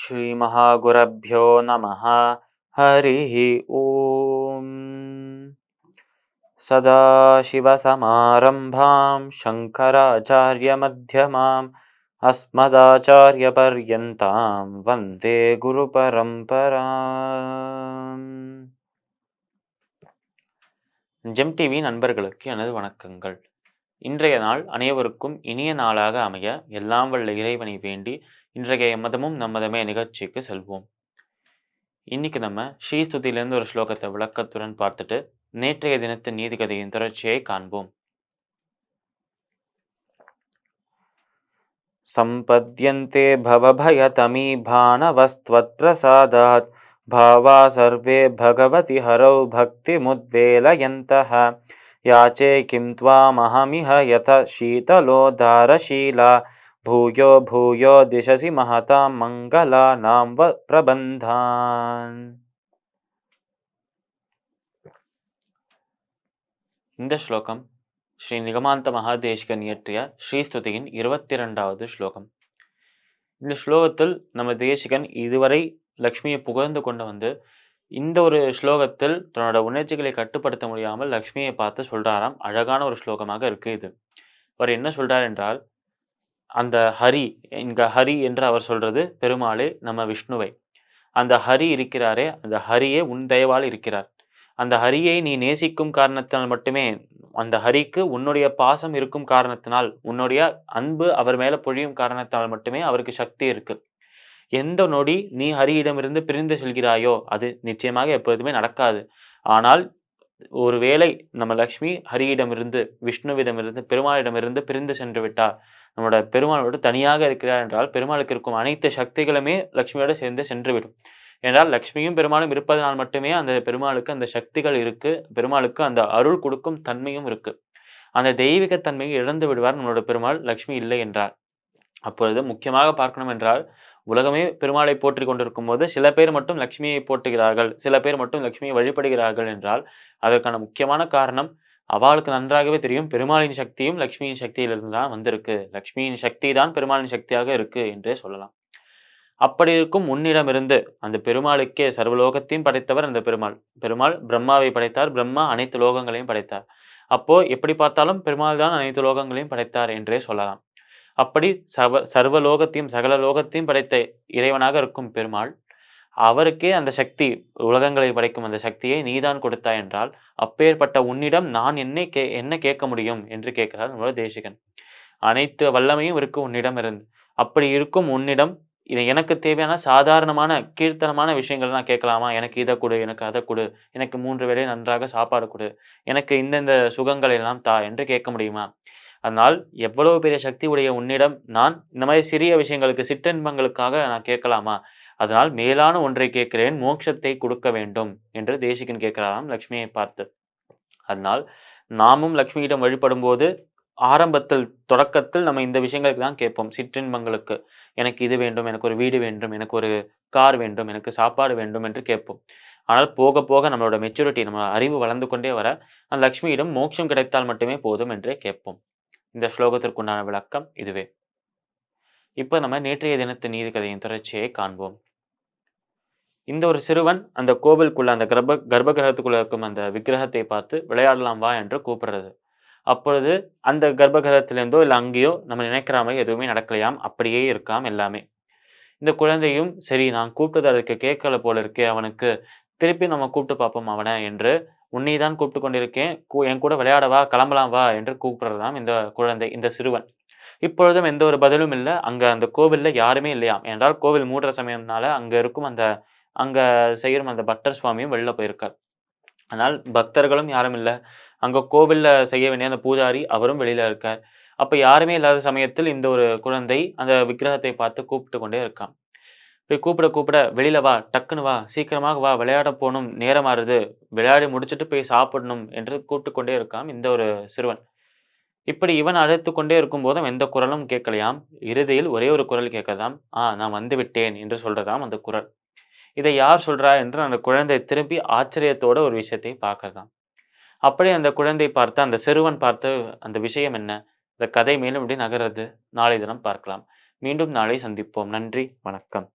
ஸ்ரீ மகாகுரப்யோ நமஹ. ஹரிஹ ஓம். சதாசிவசமாரம்பாம் சங்கராச்சார்யமத்யமாம் அஸ்மதாச்சார்யபர்யந்தாம் வந்தே குரு பரம்பராம். GeM TV நண்பர்களுக்கு எனது வணக்கங்கள். இன்றைய நாள் அனைவருக்கும் இனிய நாளாக அமைய எல்லாம் வல்ல இறைவனை வேண்டி இன்றைய எம்மதமும் நம்மதமே நிகழ்ச்சிக்கு செல்வோம். இன்னைக்கு நம்ம ஸ்ரீஸ்துதியிலிருந்து ஒரு ஸ்லோகத்தை விளக்கத்துடன் பார்த்துட்டு நேற்றைய தினத்து நீதிகதையின் தொடர்ச்சியை காண்போம். சம்பத்யந்தே பவபயதமீபானவஸ்த்வத் பிரசாதாத் பாவா சர்வே பகவதி ஹரௌ பக்தி முத்வேலயந்தஹ யாச்சே கிம் த்வாமஹமிஹ யத சீதலோதாரசீலா பூயோ பூயோ திசசி மகதாம் மங்களானாம் பிரபந்தான். இந்த ஸ்லோகம் ஸ்ரீ நிகமாந்த மகாதேசிகன் இயற்றிய ஸ்ரீஸ்துதியின் 22வது ஸ்லோகம். இந்த ஸ்லோகத்தில் நம்ம தேசிகன் இதுவரை லக்ஷ்மியை புகழ்ந்து கொண்டு வந்து இந்த ஒரு ஸ்லோகத்தில் தன்னோட உணர்ச்சிகளை கட்டுப்படுத்த முடியாமல் லக்ஷ்மியை பார்த்து சொல்றாராம். அழகான ஒரு ஸ்லோகமாக இருக்கு இது. அவர் என்ன சொல்றார் என்றால், அந்த ஹரி, இங்க ஹரி என்று அவர் சொல்றது பெருமாளே, நம்ம விஷ்ணுவை. அந்த ஹரி இருக்கிறாரே, அந்த ஹரியே உன் தயவால் இருக்கிறார். அந்த ஹரியை நீ நேசிக்கும் காரணத்தினால் மட்டுமே, அந்த ஹரிக்கு உன்னுடைய பாசம் இருக்கும் காரணத்தினால், உன்னுடைய அன்பு அவர் மேல பொழியும் காரணத்தினால் மட்டுமே அவருக்கு சக்தி இருக்கு. எந்த நொடி நீ ஹரியிடமிருந்து பிரிந்து செல்கிறாயோ அது நிச்சயமாக எப்பொழுதுமே நடக்காது. ஆனால் ஒருவேளை நம்ம லக்ஷ்மி ஹரியிடமிருந்து, விஷ்ணுவிடமிருந்து, பெருமாளிடமிருந்து பிரிந்து சென்று விட்டார், நம்மளோட பெருமாளோடு தனியாக இருக்கிறார் என்றால் பெருமாளுக்கு இருக்கும் அனைத்து சக்திகளுமே லக்ஷ்மியோடு சேர்ந்து சென்றுவிடும். என்றால் லக்ஷ்மியும் பெருமாளும் இருப்பதனால் மட்டுமே அந்த பெருமாளுக்கு அந்த சக்திகள் இருக்கு, பெருமாளுக்கு அந்த அருள் கொடுக்கும் தன்மையும் இருக்கு. அந்த தெய்வீக தன்மையை இழந்து விடுவார் நம்மளோட பெருமாள் லக்ஷ்மி இல்லை என்றார். அப்பொழுது முக்கியமாக பார்க்கணும் என்றால், உலகமே பெருமாளை போற்றிக் கொண்டிருக்கும் போது சில பேர் மட்டும் லக்ஷ்மியை போற்றுகிறார்கள், சில பேர் மட்டும் லக்ஷ்மியை வழிபடுகிறார்கள் என்றால் அதற்கான முக்கியமான காரணம் அவளுக்கு நன்றாகவே தெரியும், பெருமாளின் சக்தியும் லக்ஷ்மியின் சக்தியிலிருந்து தான் வந்திருக்கு, லக்ஷ்மியின் சக்தி தான் பெருமாளின் சக்தியாக இருக்கு என்றே சொல்லலாம். அப்படி இருக்கும் உன்னிடமிருந்து, அந்த பெருமாளுக்கே சர்வலோகத்தையும் படைத்தவர் அந்த பெருமாள். பெருமாள் பிரம்மாவை படைத்தார், பிரம்மா அனைத்து லோகங்களையும் படைத்தார். அப்போ எப்படி பார்த்தாலும் பெருமாள் தான் அனைத்து லோகங்களையும் படைத்தார் என்றே சொல்லலாம். அப்படி சர்வ லோகத்தையும் சகல லோகத்தையும் படைத்த இறைவனாக இருக்கும் பெருமாள், அவருக்கே அந்த சக்தி, உலகங்களை படைக்கும் அந்த சக்தியை நீதான் கொடுத்தாய் என்றால், அப்பேற்பட்ட உன்னிடம் நான் என்ன கேட்க முடியும் என்று கேட்கிறார் நம்மளோட தேசிகன். அனைத்து வல்லமையும் இருக்கு உன்னிடம் இருந்து. அப்படி இருக்கும் உன்னிடம் இது எனக்கு தேவையான சாதாரணமான கீழ்த்தனமான விஷயங்கள் நான் கேட்கலாமா? எனக்கு இதை கொடு, எனக்கு அதை கொடு, எனக்கு 3 வேளை நன்றாக சாப்பாடு கொடு, எனக்கு இந்தந்த சுகங்களை எல்லாம் தா என்று கேட்க முடியுமா? அதனால் எவ்வளவு பெரிய சக்தி உடைய உன்னிடம் நான் இந்த மாதிரி சிறிய விஷயங்களுக்கு, சிற்றின்பங்களுக்காக நான் கேட்கலாமா? அதனால் மேலான ஒன்றை கேட்கிறேன், மோட்சத்தை கொடுக்க வேண்டும் என்று தேசிகன் கேட்கிறாராம் லக்ஷ்மியை பார்த்து. அதனால் நாமும் லக்ஷ்மியிடம் வழிபடும்போது ஆரம்பத்தில், தொடக்கத்தில் நம்ம இந்த விஷயங்களுக்கு தான் கேட்போம். சிற்றின்பங்களுக்கு, எனக்கு இது வேண்டும், எனக்கு ஒரு வீடு வேண்டும், எனக்கு ஒரு கார் வேண்டும், எனக்கு சாப்பாடு வேண்டும் என்று கேட்போம். ஆனால் போக போக நம்மளோட மெச்சூரிட்டி, நம்ம அறிவு வளர்ந்து கொண்டே வர அந்த லக்ஷ்மியிடம் மோட்சம் கிடைத்தால் மட்டுமே போதும் என்றே கேட்போம். இந்த ஸ்லோகத்திற்குண்டான விளக்கம் இதுவே. இப்ப நம்ம நேற்றைய தினத்து நீதிக்கதையின் தொடர்ச்சியை காண்போம். இந்த ஒரு சிறுவன் அந்த கோவிலுக்குள்ள, அந்த கர்ப்ப கிரகத்துக்குள்ள இருக்கும் அந்த விக்கிரகத்தை பார்த்து விளையாடலாம் வா என்று கூப்பிடுறது. அப்பொழுது அந்த கர்ப்ப கிரகத்திலிருந்தோ இல்ல அங்கேயோ நம்ம நினைக்கிற மாதிரி எதுவுமே நடக்கலையாம். அப்படியே இருக்காம் எல்லாமே. இந்த குழந்தையும் சரி, நான் கூப்பிட்டது அதுக்கு கேட்கல போல இருக்கே அவனுக்கு, திருப்பி நம்ம கூப்பிட்டு பார்ப்போம் அவன என்று, உன்னை தான் கூப்பிட்டு கொண்டிருக்கேன், என் கூட விளையாட வா, கிளம்பலாம் வா என்று கூப்பிடுறதாம் இந்த குழந்தை, இந்த சிறுவன். இப்பொழுதும் எந்த ஒரு பதிலும் இல்ல. அங்க அந்த கோவில்ல யாருமே இல்லையாம். என்றால் கோவில் மூடுற சமயம்னால அங்க இருக்கும் அங்க செய்யும் அந்த பட்டர் சுவாமியும் வெளில போயிருக்கார். ஆனால் பக்தர்களும் யாரும் இல்ல. அங்க கோவில்ல செய்ய வேண்டிய அந்த பூஜாரி அவரும் வெளியில இருக்கார். அப்ப யாருமே இல்லாத சமயத்தில் இந்த ஒரு குழந்தை அந்த விக்கிரகத்தை பார்த்து கூப்பிட்டு கொண்டே இருக்கான். போய் கூப்பிட கூப்பிட வெளியில வா, டக்குனு வா, சீக்கிரமாக வா, விளையாட போணும், நேரமாறுது, விளையாடி முடிச்சுட்டு போய் சாப்பிடணும் என்று கூப்பிட்டு கொண்டே இருக்கான் இந்த ஒரு சிறுவன். இப்படி இவன் அழைத்துக் கொண்டே இருக்கும்போதும் எந்த குரலும் கேட்கலையாம். இறுதியில் ஒரே ஒரு குரல் கேட்கதாம். நான் வந்து விட்டேன் என்று சொல்றதாம் அந்த குரல். இதை யார் சொல்றா என்று அந்த குழந்தை திருப்பி ஆச்சரியத்தோட ஒரு விஷயத்தை பார்க்கறதாம். அப்படியே அந்த குழந்தை பார்த்த அந்த சிறுவன் பார்த்த அந்த விஷயம் என்ன? இந்த கதை மேலும் எப்படி நகருது? நாளை தினம் பார்க்கலாம். மீண்டும் நாளை சந்திப்போம். நன்றி, வணக்கம்.